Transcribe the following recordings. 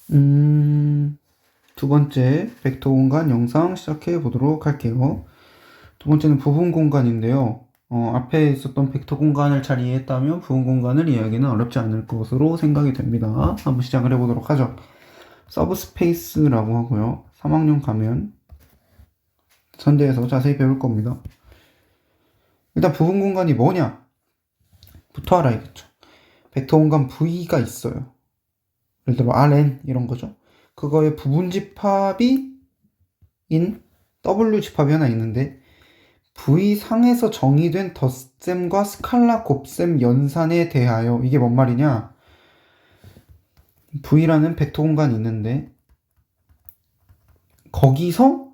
두 번째 벡터 공간 영상 시작해 보도록 할게요. 두 번째는 부분 공간인데요. 앞에 있었던 벡터 공간을 잘 이해했다면 부분 공간을 이해하기는 어렵지 않을 것으로 생각이 됩니다. 한번 시작을 해보도록 하죠. 서브스페이스라고 하고요. 3학년 가면 선대에서 자세히 배울 겁니다. 일단 부분 공간이 뭐냐? 부터 알아야겠죠. 벡터 공간 V가 있어요. 예를 들어 Rn 이런 거죠. 그거의 부분 집합이 인 W 집합이 하나 있는데 V 상에서 정의된 덧셈과 스칼라 곱셈 연산에 대하여 이게 뭔 말이냐? V라는 벡터 공간이 있는데 거기서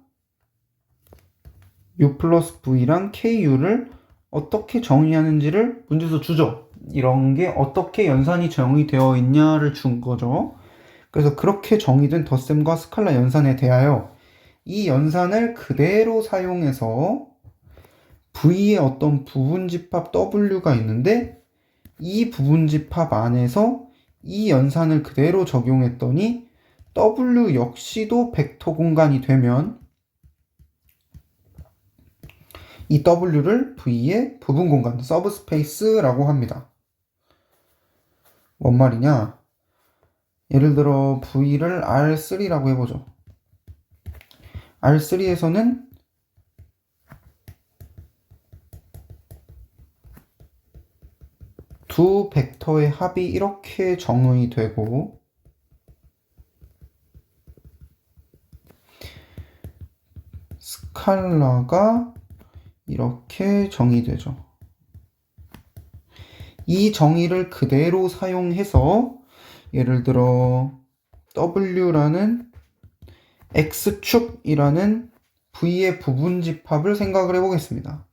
U 플러스 V랑 KU를 어떻게 정의하는지를 문제에서 주죠. 이런 게 어떻게 연산이 정의되어 있냐를 준 거죠. 그래서 그렇게 정의된 덧셈과 스칼라 연산에 대하여 이 연산을 그대로 사용해서 V의 어떤 부분집합 W가 있는데 이 부분집합 안에서 이 연산을 그대로 적용했더니 W 역시도 벡터 공간이 되면 이 W를 V의 부분 공간, 서브스페이스라고 합니다. 뭔 말이냐? 예를 들어 V를 R3라고 해보죠. R3에서는 두 벡터의 합이 이렇게 정의되고 스칼라가 이렇게 정의되죠. 이 정의를 그대로 사용해서 예를 들어 W라는 X축이라는 V의 부분 집합을 생각을 해보겠습니다.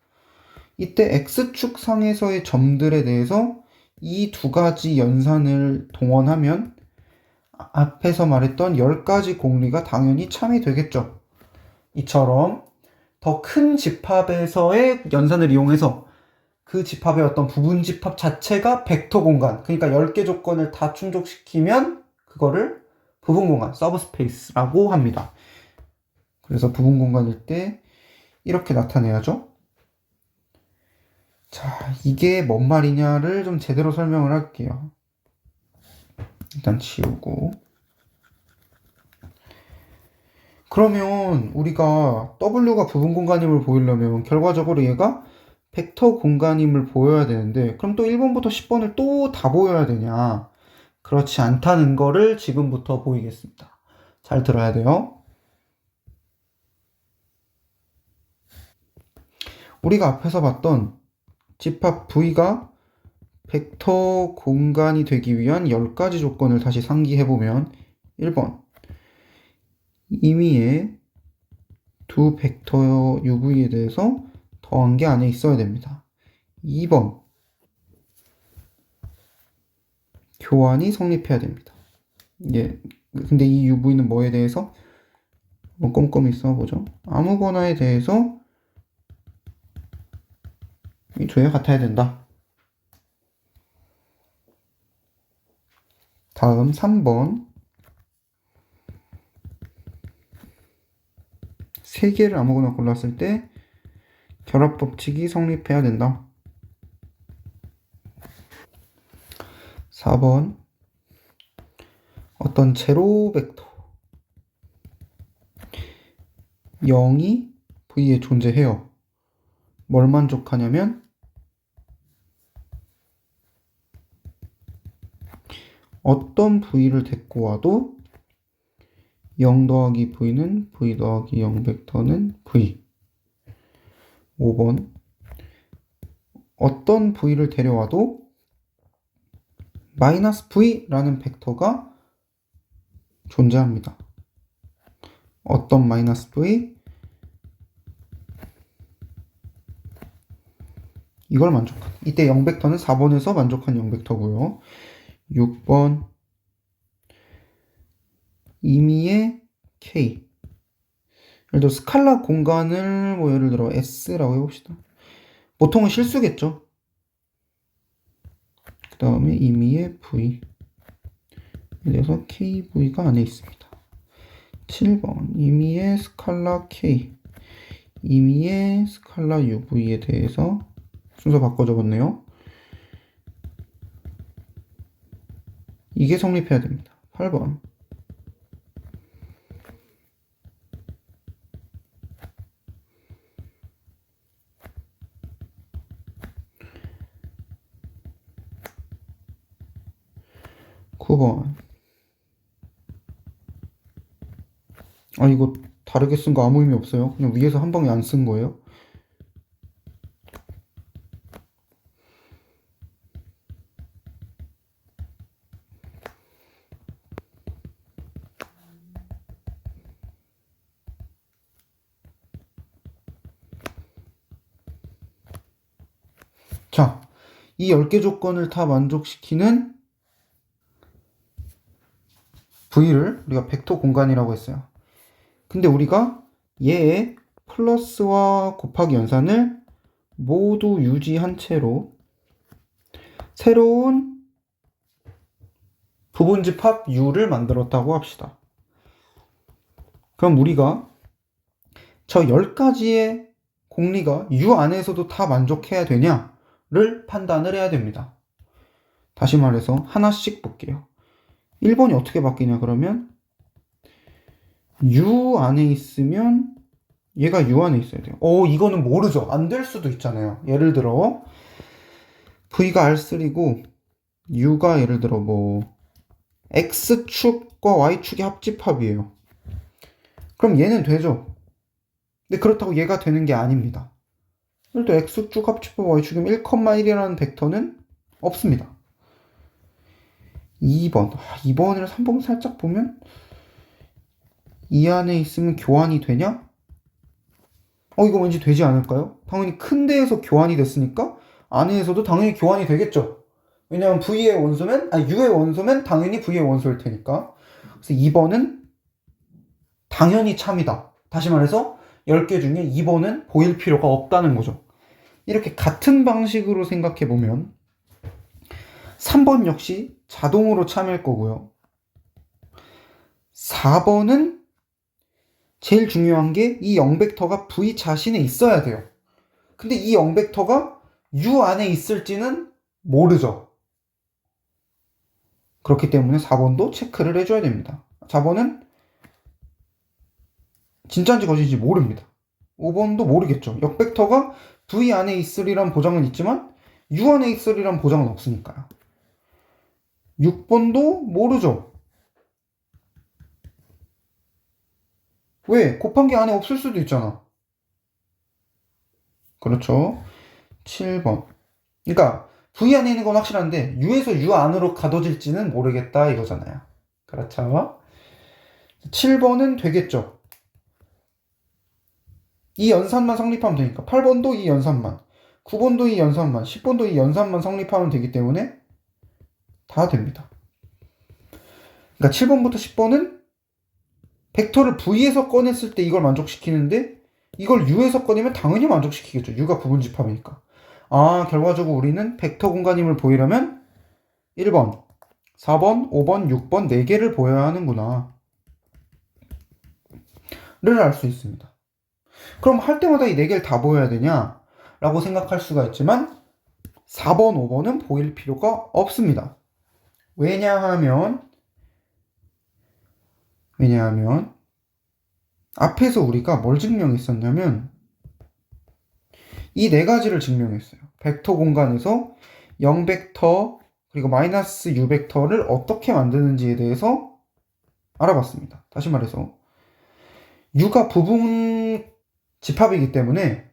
이때 X축 상에서의 점들에 대해서 이 두 가지 연산을 동원하면 앞에서 말했던 10가지 공리가 당연히 참여되겠죠. 이처럼 더 큰 집합에서의 연산을 이용해서 그 집합의 어떤 부분 집합 자체가 벡터 공간, 그러니까 10개 조건을 다 충족시키면 그거를 부분 공간, 서브스페이스라고 합니다. 그래서 부분 공간일 때 이렇게 나타내야죠. 자, 이게 뭔 말이냐를 좀 제대로 설명을 할게요. 일단 지우고. 그러면 우리가 W가 부분 공간임을 보이려면 결과적으로 얘가 벡터 공간임을 보여야 되는데 그럼 또 1번부터 10번을 또 다 보여야 되냐? 그렇지 않다는 거를 지금부터 보이겠습니다. 잘 들어야 돼요. 우리가 앞에서 봤던 집합 V가 벡터 공간이 되기 위한 10가지 조건을 다시 상기해보면 1번 임의의 두 벡터 UV에 대해서 더한 게 안에 있어야 됩니다. 2번 교환이 성립해야 됩니다. 예, 근데 이 UV는 뭐에 대해서? 꼼꼼히 써보죠. 아무거나에 대해서 이 조회가 같아야 된다. 다음 3번 3개를 아무거나 골랐을 때 결합 법칙이 성립해야 된다. 4번 어떤 제로 벡터 0이 V에 존재해요. 뭘 만족하냐면 어떤 V를 데리고 와도 0 더하기 V는 V 더하기 0 벡터는 V. 5번 어떤 V를 데려와도 마이너스 V라는 벡터가 존재합니다. 어떤 마이너스 V? 이걸 만족한. 이때 0벡터는 4번에서 만족한 0벡터고요. 6번 임의의 K. 예를 들어 스칼라 공간을 뭐 예를 들어 S라고 해봅시다. 보통은 실수겠죠. 그 다음에 임의의 V. 그래서 KV가 안에 있습니다. 7번 임의의 스칼라 K, 임의의 스칼라 UV에 대해서 순서 바꿔 적었네요. 이게 성립해야 됩니다. 8번 9번 이거 다르게 쓴 거 아무 의미 없어요. 그냥 위에서 한 방에 안 쓴 거예요. 자, 이 10개 조건을 다 만족시키는 V를 우리가 벡터 공간이라고 했어요. 근데 우리가 얘의 플러스와 곱하기 연산을 모두 유지한 채로 새로운 부분집합 U를 만들었다고 합시다. 그럼 우리가 저 10가지의 공리가 U 안에서도 다 만족해야 되냐를 판단을 해야 됩니다. 다시 말해서 하나씩 볼게요. 1번이 어떻게 바뀌냐 그러면 U 안에 있으면 얘가 U 안에 있어야 돼요. 이거는 모르죠. 안 될 수도 있잖아요. 예를 들어 V가 R3고 U가 예를 들어 X축과 Y축의 합집합이에요. 그럼 얘는 되죠. 근데 그렇다고 얘가 되는 게 아닙니다. 예를 들어 X축 합집합 Y축이면 1,1이라는 벡터는 없습니다. 2번 2번이랑 3번 살짝 보면 이 안에 있으면 교환이 되냐? 이거 왠지 되지 않을까요? 당연히 큰 데에서 교환이 됐으니까 안에서도 당연히 교환이 되겠죠. 왜냐면 V의 원소면 U의 원소면 당연히 V의 원소일 테니까. 그래서 2번은 당연히 참이다. 다시 말해서 10개 중에 2번은 보일 필요가 없다는 거죠. 이렇게 같은 방식으로 생각해 보면 3번 역시 자동으로 참일 거고요. 4번은 제일 중요한 게 이 0벡터가 V 자신에 있어야 돼요. 근데 이 0벡터가 U 안에 있을지는 모르죠. 그렇기 때문에 4번도 체크를 해줘야 됩니다. 4번은 진짜인지 거짓인지 모릅니다. 5번도 모르겠죠. 역벡터가 V 안에 있으리란 보장은 있지만 U 안에 있으리란 보장은 없으니까요. 6번도 모르죠. 왜? 곱한 게 안에 없을 수도 있잖아. 그렇죠. 7번. 그러니까 V 안에 있는 건 확실한데 U에서 U 안으로 가둬질지는 모르겠다 이거잖아요. 그렇죠. 7번은 되겠죠. 이 연산만 성립하면 되니까 8번도 이 연산만, 9번도 이 연산만, 10번도 이 연산만 성립하면 되기 때문에 다 됩니다. 그러니까 7번부터 10번은 벡터를 V에서 꺼냈을 때 이걸 만족시키는데 이걸 U에서 꺼내면 당연히 만족시키겠죠. U가 부분집합이니까. 결과적으로 우리는 벡터 공간임을 보이려면 1번, 4번, 5번, 6번 4개를 보여야 하는구나 를 알 수 있습니다. 그럼 할 때마다 이 4개를 다 보여야 되냐? 라고 생각할 수가 있지만 4번, 5번은 보일 필요가 없습니다. 왜냐하면 앞에서 우리가 뭘 증명했었냐면 이 4가지를 증명했어요. 벡터 공간에서 0벡터 그리고 마이너스 U벡터를 어떻게 만드는지에 대해서 알아봤습니다. 다시 말해서 U가 부분 집합이기 때문에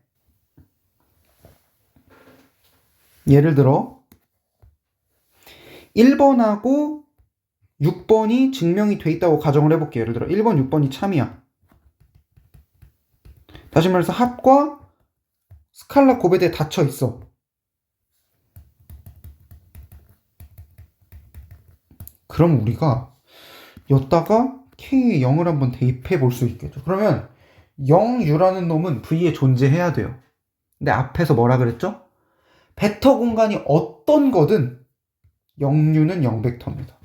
예를 들어 1번하고 6번이 증명이 돼 있다고 가정을 해볼게요. 예를 들어 1번, 6번이 참이야. 다시 말해서 합과 스칼라 곱에 닫혀 있어. 그럼 우리가 여기다가 K의 0을 한번 대입해 볼 수 있겠죠. 그러면 0U라는 놈은 V에 존재해야 돼요. 근데 앞에서 뭐라 그랬죠? 벡터 공간이 어떤 거든 0U는 0벡터입니다.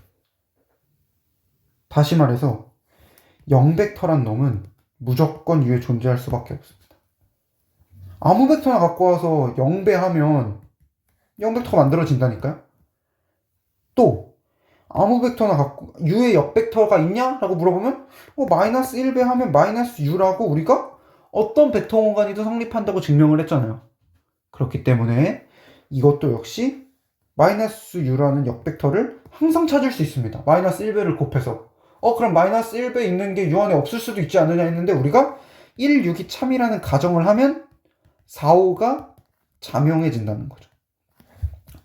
다시 말해서 0벡터란 놈은 무조건 U에 존재할 수밖에 없습니다. 아무 벡터나 갖고 와서 0배하면 0벡터가 만들어진다니까요. 또 아무 벡터나 갖고 U에 역벡터가 있냐? 라고 물어보면 마이너스 1배 하면 마이너스 U라고 우리가 어떤 벡터 공간이든 성립한다고 증명을 했잖아요. 그렇기 때문에 이것도 역시 마이너스 U라는 역벡터를 항상 찾을 수 있습니다. 마이너스 1배를 곱해서 그럼 마이너스 1배 있는 게 U 안에 없을 수도 있지 않느냐 했는데 우리가 1, 6이 참이라는 가정을 하면 4, 5가 자명해진다는 거죠.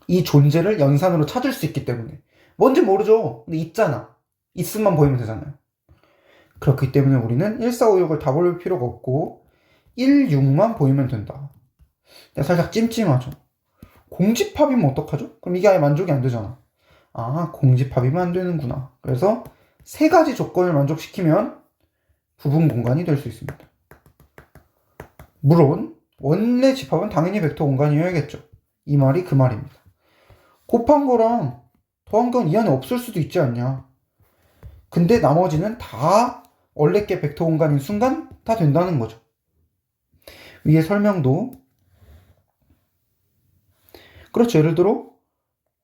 이 존재를 연산으로 찾을 수 있기 때문에. 뭔지 모르죠. 근데 있잖아. 있음만 보이면 되잖아요. 그렇기 때문에 우리는 1, 4, 5, 6을 다 볼 필요가 없고 1, 6만 보이면 된다. 살짝 찜찜하죠. 공집합이면 어떡하죠? 그럼 이게 아예 만족이 안 되잖아. 공집합이면 안 되는구나. 그래서 세 가지 조건을 만족시키면 부분 공간이 될 수 있습니다. 물론 원래 집합은 당연히 벡터 공간이어야겠죠. 이 말이 그 말입니다. 곱한 거랑 더한 건 이 안에 없을 수도 있지 않냐. 근데 나머지는 다 원래 게 벡터 공간인 순간 다 된다는 거죠. 위에 설명도 그렇죠. 예를 들어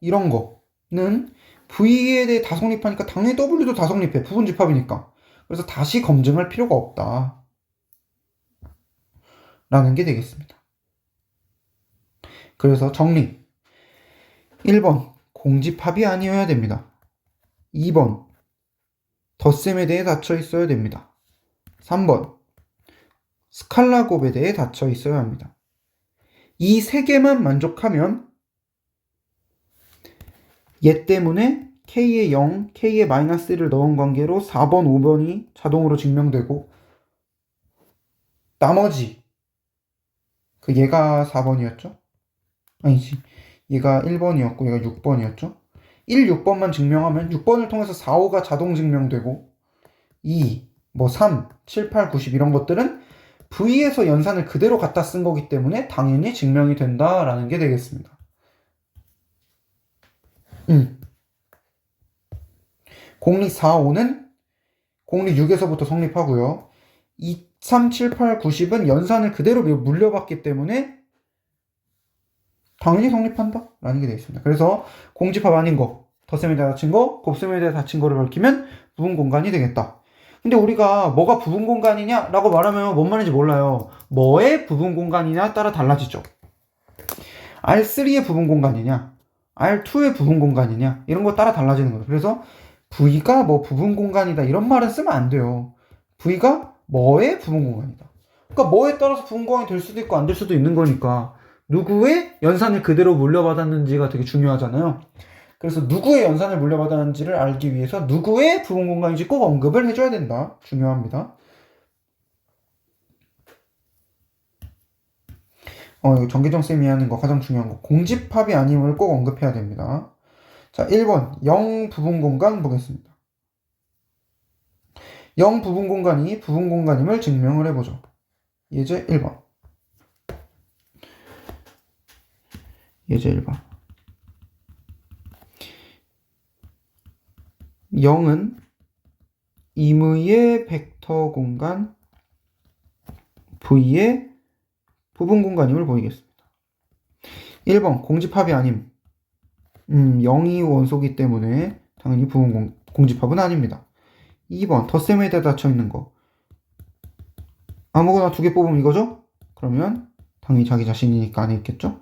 이런 거는 V에 대해 다 성립하니까 당연히 W도 다 성립해. 부분 집합이니까. 그래서 다시 검증할 필요가 없다. 라는 게 되겠습니다. 그래서 정리. 1번 공집합이 아니어야 됩니다. 2번 덧셈에 대해 닫혀 있어야 됩니다. 3번 스칼라 곱에 대해 닫혀 있어야 합니다. 이 세 개만 만족하면 얘 때문에 K에 0, K에 마이너스 1을 넣은 관계로 4번, 5번이 자동으로 증명되고 나머지 얘가 4번이었죠? 아니지. 얘가 1번이었고 얘가 6번이었죠? 1, 6번만 증명하면 6번을 통해서 4, 5가 자동 증명되고 2, 3, 7, 8, 9, 10 이런 것들은 V에서 연산을 그대로 갖다 쓴 거기 때문에 당연히 증명이 된다라는 게 되겠습니다. 공리 4, 5는 공리 6에서부터 성립하고요. 2, 3, 7, 8, 9, 10은 연산을 그대로 물려받기 때문에 당연히 성립한다 라는 게 되어 있습니다. 그래서 공집합 아닌 거, 덧셈에 대해 닫힌 거, 곱셈에 대해 닫힌 거를 밝히면 부분 공간이 되겠다. 근데 우리가 뭐가 부분 공간이냐 라고 말하면 뭔 말인지 몰라요. 뭐의 부분 공간이냐 따라 달라지죠. R3의 부분 공간이냐, R2의 부분 공간이냐 이런 거 따라 달라지는 거예요. 그래서 V가 부분 공간이다 이런 말은 쓰면 안 돼요. V가 뭐의 부분 공간이다. 그러니까 뭐에 따라서 부분 공간이 될 수도 있고 안 될 수도 있는 거니까 누구의 연산을 그대로 물려받았는지가 되게 중요하잖아요. 그래서 누구의 연산을 물려받았는지를 알기 위해서 누구의 부분 공간인지 꼭 언급을 해줘야 된다. 중요합니다. 이거 정기정 쌤이 하는 거 가장 중요한 거. 공집합이 아님을 꼭 언급해야 됩니다. 자, 1번 0 부분 공간 보겠습니다. 0 부분 공간이 부분 공간임을 증명을 해보죠. 예제 1번. 예제 1번. 0은 임의의 벡터 공간 V의 부분 공간임을 보이겠습니다. 1번 공집합이 아님. 0이 원소기 때문에 당연히 부분 공집합은 아닙니다. 2번 덧셈에 대해 닫혀 있는 거. 아무거나 2개 뽑으면 이거죠? 그러면 당연히 자기 자신이니까 안에 있겠죠?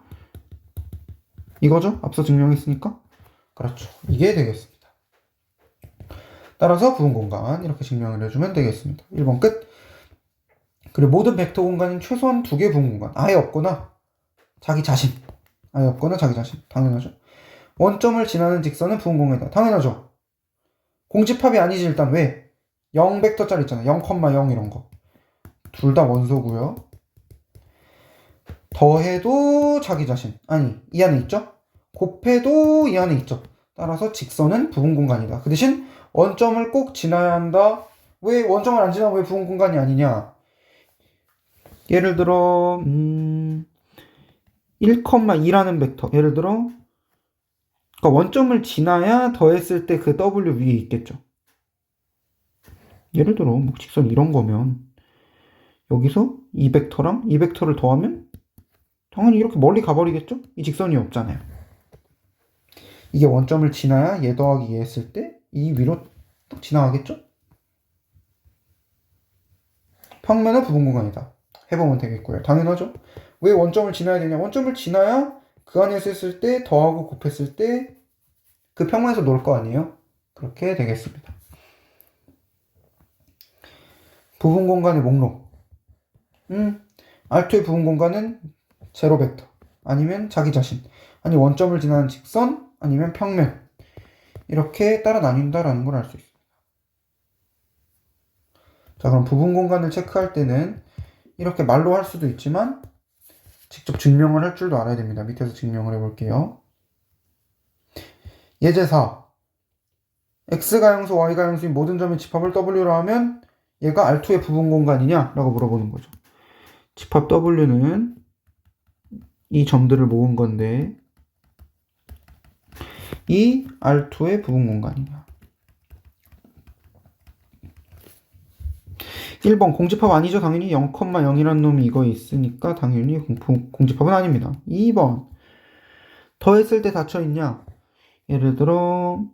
이거죠? 앞서 증명했으니까? 그렇죠. 이게 되겠습니다. 따라서 부분 공간 이렇게 증명을 해주면 되겠습니다. 1번 끝. 그리고 모든 벡터 공간인 최소한 2개 부분 공간. 아예 없거나 자기 자신. 아예 없거나 자기 자신. 당연하죠. 원점을 지나는 직선은 부분 공간이다. 당연하죠. 공집합이 아니지 일단. 왜? 0벡터짜리 있잖아. 0,0 이런 거. 둘 다 원소고요. 더해도 자기 자신. 아니, 이 안에 있죠? 곱해도 이 안에 있죠. 따라서 직선은 부분 공간이다. 그 대신 원점을 꼭 지나야 한다. 왜 원점을 안 지나면 왜 부분 공간이 아니냐? 예를 들어 1,2라는 벡터. 예를 들어 그러니까 원점을 지나야 더했을 때 그 W 위에 있겠죠. 예를 들어 뭐 직선 이런 거면 여기서 이 벡터랑 이 벡터를 더하면 당연히 이렇게 멀리 가버리겠죠? 이 직선이 없잖아요. 이게 원점을 지나야 얘 더하기 얘 했을 때 이 위로 딱 지나가겠죠? 평면은 부분 공간이다. 해보면 되겠고요. 당연하죠? 왜 원점을 지나야 되냐? 원점을 지나야 그 안에서 했을 때 더하고 곱했을 때 그 평면에서 놓을 거 아니에요? 그렇게 되겠습니다. 부분 공간의 목록. R2의 부분 공간은 제로 벡터 아니면 자기 자신 아니 원점을 지나는 직선 아니면 평면 이렇게 따라 나뉜다라는 걸 알 수 있습니다. 자, 그럼 부분 공간을 체크할 때는 이렇게 말로 할 수도 있지만 직접 증명을 할 줄도 알아야 됩니다. 밑에서 증명을 해볼게요. 예제4 x가 양수, y가 양수인 모든 점의 집합을 w로 하면 얘가 R2의 부분 공간이냐? 라고 물어보는 거죠. 집합 w는 이 점들을 모은 건데 이 R2의 부분 공간이냐. 1번 공집합 아니죠. 당연히 0,0이라는 놈이 이거 있으니까 당연히 공집합은 아닙니다. 2번 더했을 때 닫혀있냐. 예를 들어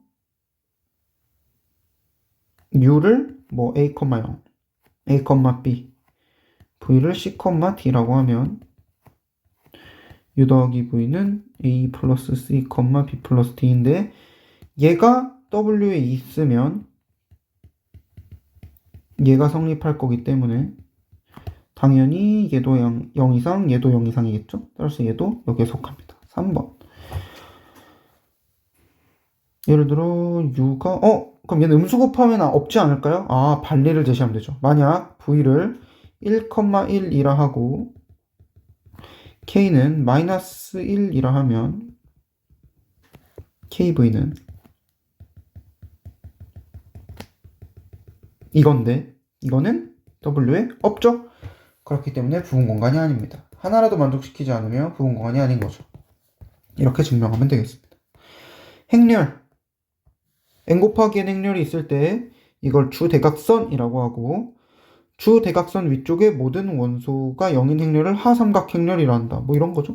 u를 뭐 a, 0 a, b v를 c, d라고 하면 u 더하기 v는 a 플러스 c, b 플러스 d인데 얘가 w에 있으면 얘가 성립할 거기 때문에 당연히 얘도 0 이상, 얘도 0 이상이겠죠? 따라서 얘도 여기에 속합니다. 3번. 예를 들어 u가 그럼 얘는 음수 곱하면 없지 않을까요? 아, 반례를 제시하면 되죠. 만약 v를 1,1이라 하고 k는 마이너스 1이라 하면 kv는 이건데 이거는 w에 없죠? 그렇기 때문에 부분 공간이 아닙니다. 하나라도 만족시키지 않으면 부분 공간이 아닌 거죠. 이렇게 증명하면 되겠습니다. 행렬 n 곱하기 n 행렬이 있을 때 이걸 주대각선이라고 하고 주대각선 위쪽에 모든 원소가 0인 행렬을 하삼각행렬이라 한다. 뭐 이런 거죠.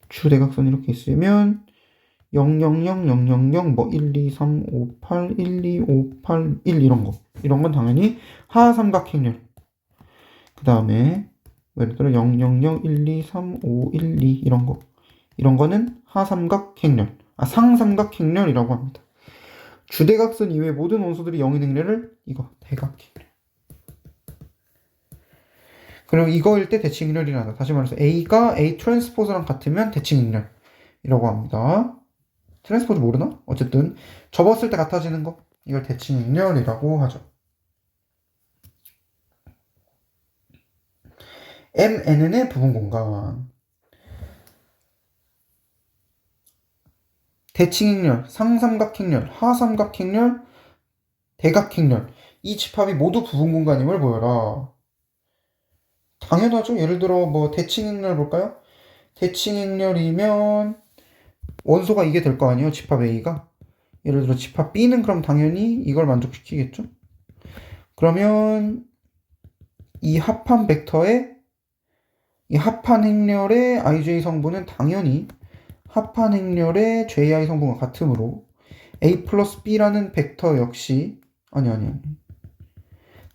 주대각선 이렇게 있으면 0, 0, 0, 0, 0, 0, 뭐 1, 2, 3, 5, 8, 1, 2, 5, 8, 1 이런 거. 이런 건 당연히 하삼각행렬. 그 다음에 예를 들어 0, 0, 0, 1, 2, 3, 5, 1, 2 이런 거. 이런 거는 하삼각행렬. 상삼각행렬이라고 합니다. 주대각선 이외의 모든 원소들이 0인 행렬을 이거 대각행렬. 그리고 이거일 때 대칭행렬이란다. 다시 말해서 A가 A 트랜스포즈랑 같으면 대칭행렬이라고 합니다. 트랜스포즈 모르나? 어쨌든 접었을 때 같아지는 거 이걸 대칭행렬이라고 하죠. MNN의 부분 공간 대칭행렬, 상삼각행렬, 하삼각행렬, 대각행렬 이 집합이 모두 부분 공간임을 보여라. 당연하죠. 예를 들어 뭐 대칭행렬 볼까요? 대칭행렬이면 원소가 이게 될 거 아니에요. 집합 A가. 예를 들어 집합 B는 그럼 당연히 이걸 만족시키겠죠. 그러면 이 합한 벡터의 이 합한 행렬의 ij 성분은 당연히 합한 행렬의 ji 성분과 같으므로 a 플러스 b라는 벡터 역시 아니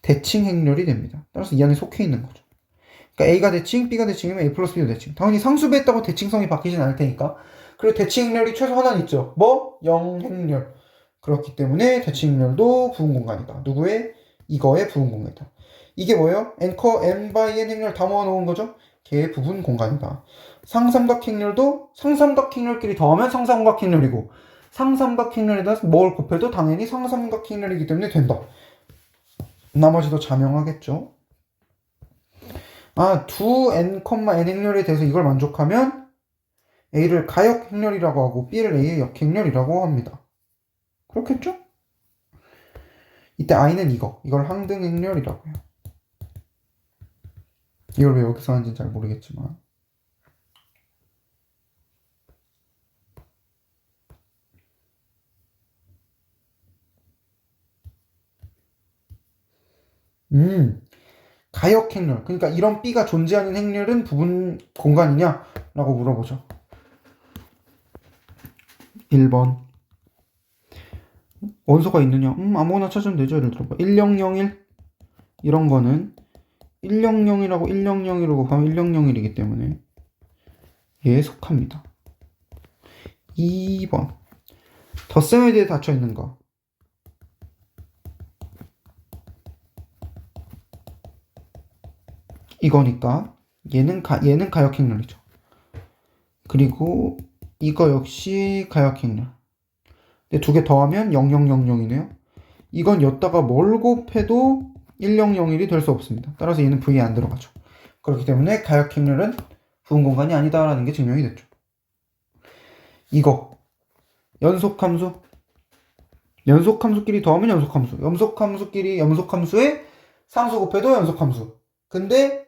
대칭 행렬이 됩니다. 따라서 이 안에 속해 있는 거죠. 그러니까 a가 대칭, b가 대칭이면 a 플러스 b도 대칭. 당연히 상수배했다고 대칭성이 바뀌진 않을 테니까. 그리고 대칭 행렬이 최소 하나는 있죠. 뭐? 0행렬. 그렇기 때문에 대칭 행렬도 부분 공간이다. 누구의? 이거의 부분 공간이다. 이게 뭐예요? n by n 행렬 다 모아놓은 거죠? 걔의 부분 공간이다. 상삼각행렬도 상삼각행렬끼리 더하면 상삼각행렬이고 상삼각행렬에다 뭘 곱해도 당연히 상삼각행렬이기 때문에 된다. 나머지도 자명하겠죠? 두 n, n 행렬에 대해서 이걸 만족하면 a를 가역 행렬이라고 하고 b를 a의 역행렬이라고 합니다. 그렇겠죠? 이때 i는 이걸 항등 행렬이라고 해요. 이걸 왜 여기서 하는지는 잘 모르겠지만 가역 행렬. 그러니까 이런 B가 존재하는 행렬은 부분 공간이냐? 라고 물어보죠. 1번. 원소가 있느냐? 아무거나 찾으면 되죠. 예를 들어봐. 1001. 이런 거는 100이라고 1001이라고 하면 1001이기 때문에 얘에 속합니다. 2번. 덧셈에 대해 닫혀 있는 거. 이거니까 얘는 가역 행렬이죠. 그리고 이거 역시 가역 행렬. 근데 두 개 더하면 0000이네요. 이건 였다가 뭘 곱해도 1001이 될 수 없습니다. 따라서 얘는 V에 안 들어가죠. 그렇기 때문에 가역 행렬은 부분 공간이 아니다라는 게 증명이 됐죠. 이거 연속함수. 연속함수끼리 더하면 연속함수. 연속함수끼리 연속함수에 상수 곱해도 연속함수. 근데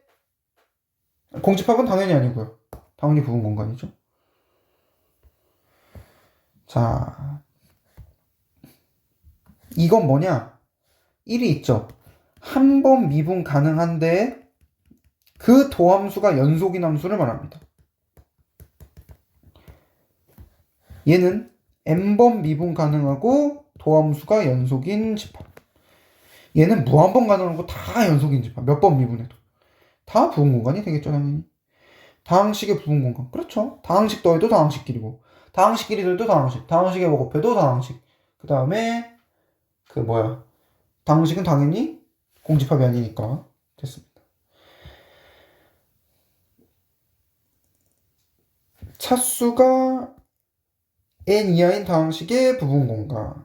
공집합은 당연히 아니고요. 당연히 부분 공간이죠. 자, 이건 뭐냐? 1이 있죠. 한 번 미분 가능한데 그 도함수가 연속인 함수를 말합니다. 얘는 n번 미분 가능하고 도함수가 연속인 집합. 얘는 무한번 가능하고 다 연속인 집합. 몇 번 미분해도. 다 부분 공간이 되겠죠, 당연히. 다항식의 부분 공간. 그렇죠. 다항식 더해도 다항식끼리고. 다항식끼리들도 다항식. 다항식에 뭐 곱해도 다항식. 그 다음에 다항식은 당연히 공집합이 아니니까 됐습니다. 차수가 n 이하인 다항식의 부분 공간.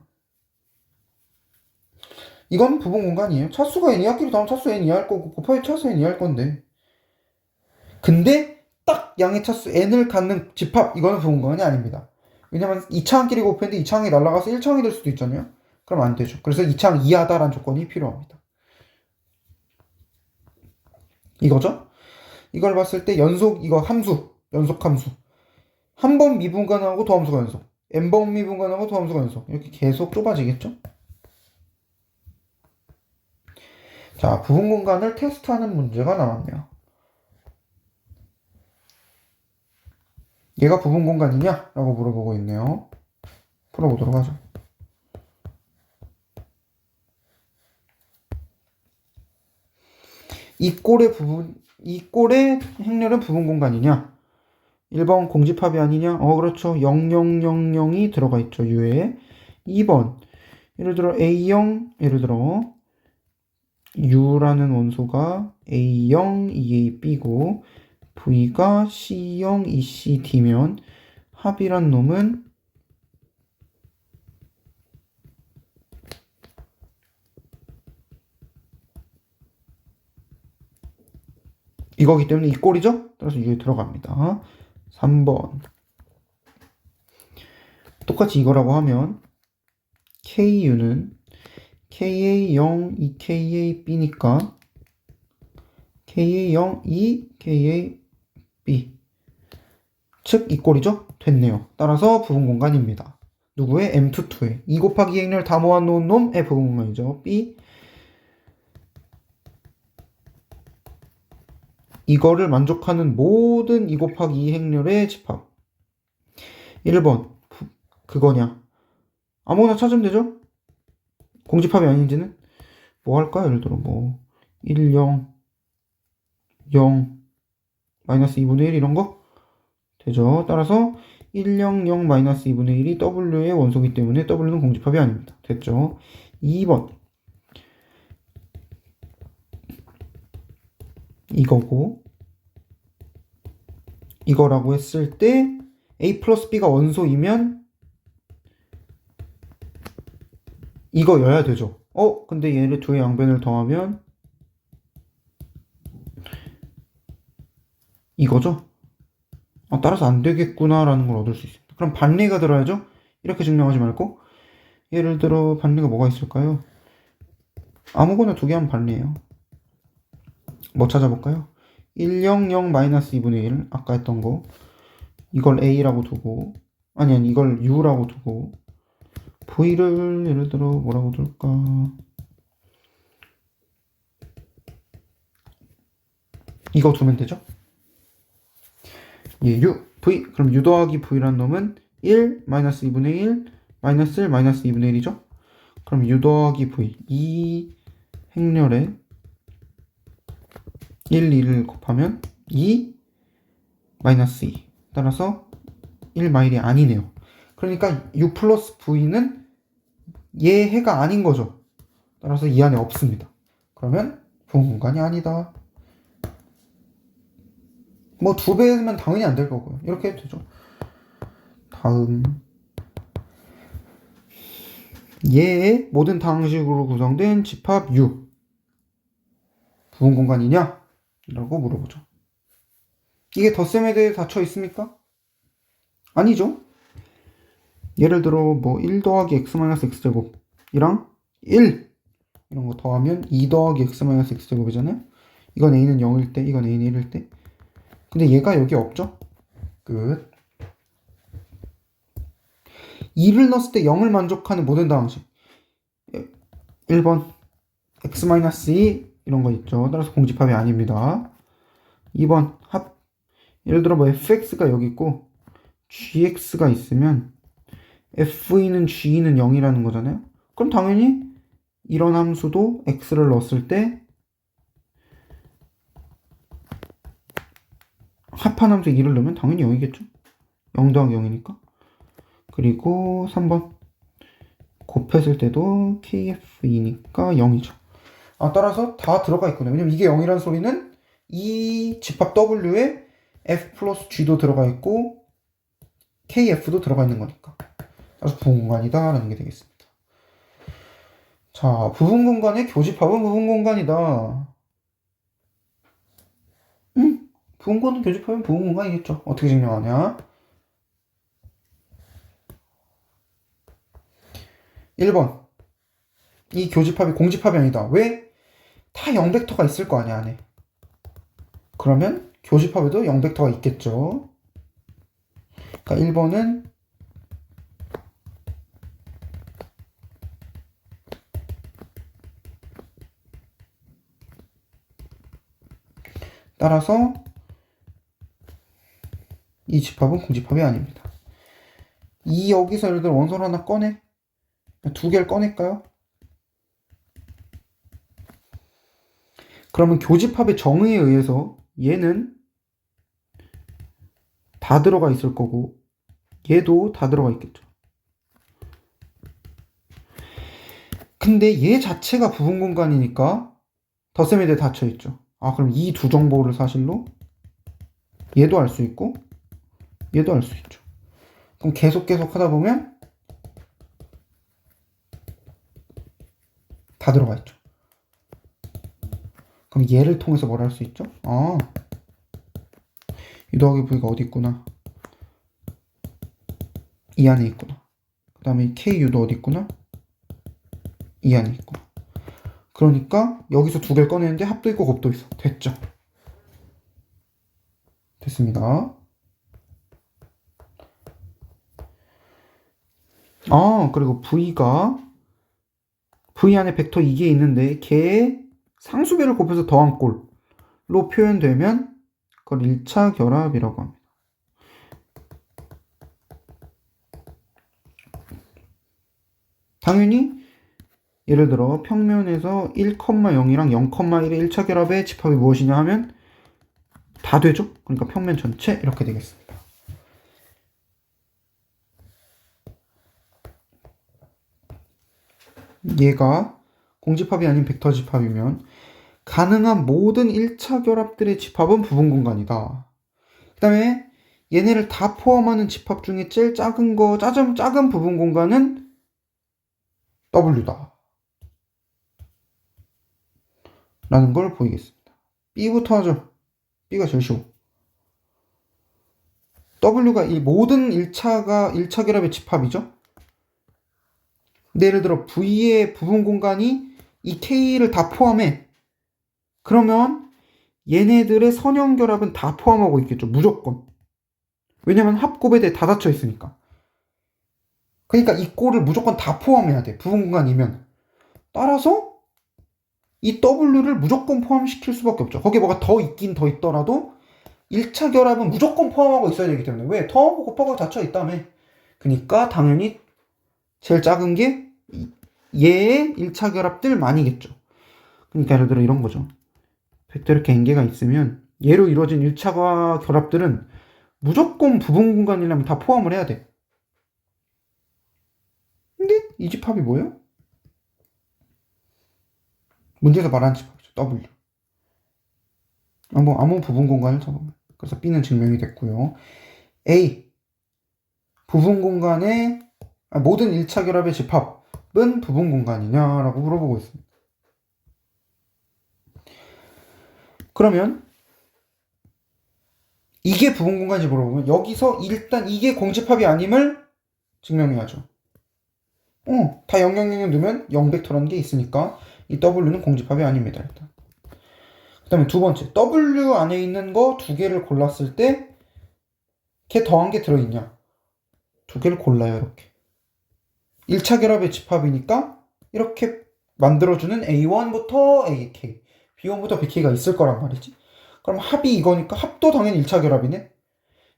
이건 부분 공간이에요. 차수가 n 이하끼리 더하면 차수 n 이하일 거고 곱하기 차수 n 이하일 건데. 근데 딱 양의 차수 n을 갖는 집합, 이거는 부분 공간이 아닙니다. 왜냐면 2차항끼리 곱했는데 2차항이 날아가서 1차항이 될 수도 있잖아요. 그럼 안 되죠. 그래서 2차항 이하다라는 조건이 필요합니다. 이거죠? 이걸 봤을 때 이거 함수, 연속함수. 한 번 미분간하고 도함수가 연속. n번 미분간하고 도함수가 연속. 이렇게 계속 좁아지겠죠? 자, 부분 공간을 테스트하는 문제가 나왔네요. 얘가 부분 공간이냐? 라고 물어보고 있네요. 풀어보도록 하죠. 이 꼴의 행렬은 부분 공간이냐? 1번 공집합이 아니냐? 그렇죠. 0000이 들어가 있죠. U에. 2번. 예를 들어 A0, 예를 들어 U라는 원소가 A0, EAB고 V가 C0, ECD면 합이란 놈은 이거기 때문에 이 꼴이죠? 따라서 U에 들어갑니다. 3번. 똑같이 이거라고 하면 KU는 KA0, EKAB니까 KA0, EKAB 즉 이 꼴이죠? 됐네요. 따라서 부분 공간입니다. 누구의? M22의 2 곱하기 2 행렬 다 모아놓은 놈의 부분 공간이죠. B. 이거를 만족하는 모든 2 곱하기 2 행렬의 집합. 1번 그거냐? 아무거나 찾으면 되죠? 공집합이 아닌지는 뭐 할까? 예를 들어 1, 0, 0, 마이너스 2분의 1 이런 거? 되죠? 따라서 1, 0, 0, 마이너스 2분의 1이 W의 원소이기 때문에 W는 공집합이 아닙니다. 됐죠? 2번 이거고 이거라고 했을 때 A 플러스 B가 원소이면 이거여야 되죠. 근데 얘를 두 양변을 더하면 이거죠? 따라서 안 되겠구나 라는 걸 얻을 수 있습니다. 그럼 반리가 들어야죠? 이렇게 증명하지 말고 예를 들어 반리가 뭐가 있을까요? 아무거나 두 개 하면 반리예요. 뭐 찾아볼까요? 1, 0, 0, 마이너스 2분의 1 아까 했던 거 이걸 A라고 두고 아니 이걸 U라고 두고 V를 예를 들어 뭐라고 둘까? 이거 두면 되죠? 예, v. 그럼 u 더하기 v라는 놈은 1, 마이너스 2분의 1, 마이너스 1, 마이너스 2분의 1이죠? 그럼 u 더하기 v. 이 행렬에 1, 2를 곱하면 2, 마이너스 2. 따라서 1 마일이 아니네요. 그러니까 u 플러스 v는 얘 해가 아닌 거죠. 따라서 이 안에 없습니다. 그러면 부분 공간이 아니다. 뭐 2배면 당연히 안 될 거고요. 이렇게 해도 되죠. 다음 얘의 모든 다항식으로 구성된 집합 U 부분 공간이냐? 라고 물어보죠. 이게 덧셈에 대해 닫혀 있습니까? 아니죠. 예를 들어 뭐 1 더하기 x-x제곱 이랑 1 이런 거 더하면 2 더하기 x-x제곱이잖아요. 이건 a는 0일 때, 이건 a는 1일 때. 근데 얘가 여기 없죠? 끝. 2를 넣었을 때 0을 만족하는 모든 다항식. 1번 x-2 이런 거 있죠. 따라서 공집합이 아닙니다. 2번 합. 예를 들어 뭐 fx가 여기 있고 gx가 있으면 f는 g는 0이라는 거잖아요. 그럼 당연히 이런 함수도 x를 넣었을 때 합한 함수 2를 넣으면 당연히 0이겠죠. 0 더하기 0이니까. 그리고 3번 곱했을 때도 kf2니까 0이죠. 따라서 다 들어가 있거든요. 왜냐면 이게 0이라는 소리는 이 집합 w에 f 플러스 g도 들어가 있고 kf도 들어가 있는 거니까. 그래서 부분 공간이다 라는 게 되겠습니다. 자, 부분 공간의 교집합은 부분 공간이다. 부분 공간 교집합은 부분 공간이겠죠. 어떻게 증명하냐? 1번 이 교집합이 공집합이 아니다. 왜? 다 0벡터가 있을 거 아니야 안에. 그러면 교집합에도 0벡터가 있겠죠. 그러니까 1번은 따라서 이 집합은 공집합이 아닙니다. 이 여기서 예를 들어 원소를 하나 꺼내. 두 개를 꺼낼까요? 그러면 교집합의 정의에 의해서 얘는 다 들어가 있을 거고 얘도 다 들어가 있겠죠. 근데 얘 자체가 부분 공간이니까 덧셈에 대해 닫혀 있죠. 그럼 이 두 정보를 사실로 얘도 알 수 있고 얘도 알 수 있죠. 그럼 계속 하다 보면 다 들어가 있죠. 그럼 얘를 통해서 뭘 할 수 있죠? u 더하기 v가 어디 있구나. 이 안에 있구나. 그 다음에 ku도 어디 있구나. 이 안에 있구나. 그러니까 여기서 두 개를 꺼내는데 합도 있고 곱도 있어. 됐죠. 됐습니다. 그리고 v 안에 벡터 이게 있는데 걔의 상수배를 곱해서 더한 꼴로 표현되면 그걸 1차 결합이라고 합니다. 당연히 예를 들어 평면에서 1,0이랑 0,1의 1차 결합의 집합이 무엇이냐 하면 다 되죠. 그러니까 평면 전체 이렇게 되겠습니다. 얘가 공집합이 아닌 벡터 집합이면 가능한 모든 1차 결합들의 집합은 부분 공간이다. 그 다음에 얘네를 다 포함하는 집합 중에 제일 작은 부분 공간은 W다. 라는 걸 보이겠습니다. B부터 하죠. B가 제일 쉬워. W가 이 모든 1차 결합의 집합이죠. 근데 예를 들어 V의 부분 공간이 이 K를 다 포함해. 그러면 얘네들의 선형 결합은 다 포함하고 있겠죠. 무조건. 왜냐면 합곱에 대해 다 닫혀 있으니까. 그러니까 이 꼴을 무조건 다 포함해야 돼. 부분 공간이면. 따라서 이 W를 무조건 포함시킬 수밖에 없죠. 거기에 뭐가 더 있긴 더 있더라도 1차 결합은 무조건 포함하고 있어야 되기 때문에. 왜? 더하고 곱하고 닫혀 있다며. 그러니까 당연히 제일 작은 게 얘의 1차 결합들만이겠죠. 그러니까 예를 들어 이런 거죠. 벡터 이렇게 n개가 있으면 얘로 이루어진 1차 결합들은 무조건 부분 공간이라면 다 포함을 해야 돼. 근데 이 집합이 뭐예요? 문제에서 말하는 집합이죠. W. 아무 부분 공간을 잡으면. 그래서 B는 증명이 됐고요. A. 부분 공간의 모든 1차 결합의 집합은 부분 공간이냐라고 물어보고 있습니다. 그러면 이게 부분 공간인지 물어보면 여기서 일단 이게 공집합이 아님을 증명해야죠. 다 000 넣으면 0벡터라는 게 있으니까 이 W는 공집합이 아닙니다. 일단. 그 다음에 두 번째, W 안에 있는 거 두 개를 골랐을 때 걔 더한 게 들어있냐? 두 개를 골라요. 이렇게 1차 결합의 집합이니까 이렇게 만들어주는 A1부터 AK, B1부터 BK가 있을 거란 말이지. 그럼 합이 이거니까 합도 당연히 1차 결합이네.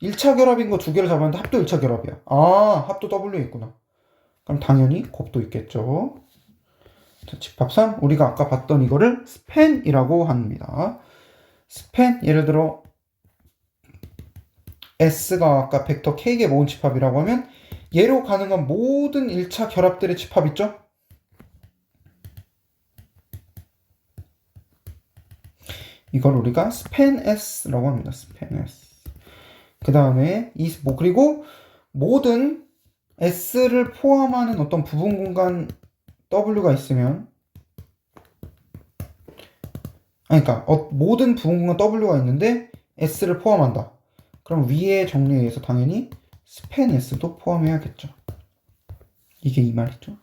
1차 결합인 거 두 개를 잡았는데 합도 1차 결합이야. 아, 합도 W에 있구나. 그럼 당연히 곱도 있겠죠. 자, 집합 3, 우리가 아까 봤던 이거를 스팬이라고 합니다. 스팬, 예를 들어 S가 아까 벡터 K의 모은 집합이라고 하면 얘로 가능한 모든 1차 결합들의 집합 있죠? 이걸 우리가 스팬 S라고 합니다. 스팬 S. 그 다음에 그리고 모든 S를 포함하는 어떤 부분 공간 W가 있으면 그러니까 모든 부분 공간 W가 있는데 S를 포함한다. 그럼 위의 정리에 의해서 당연히 스팬 S도 포함해야겠죠. 이게 이 말이죠.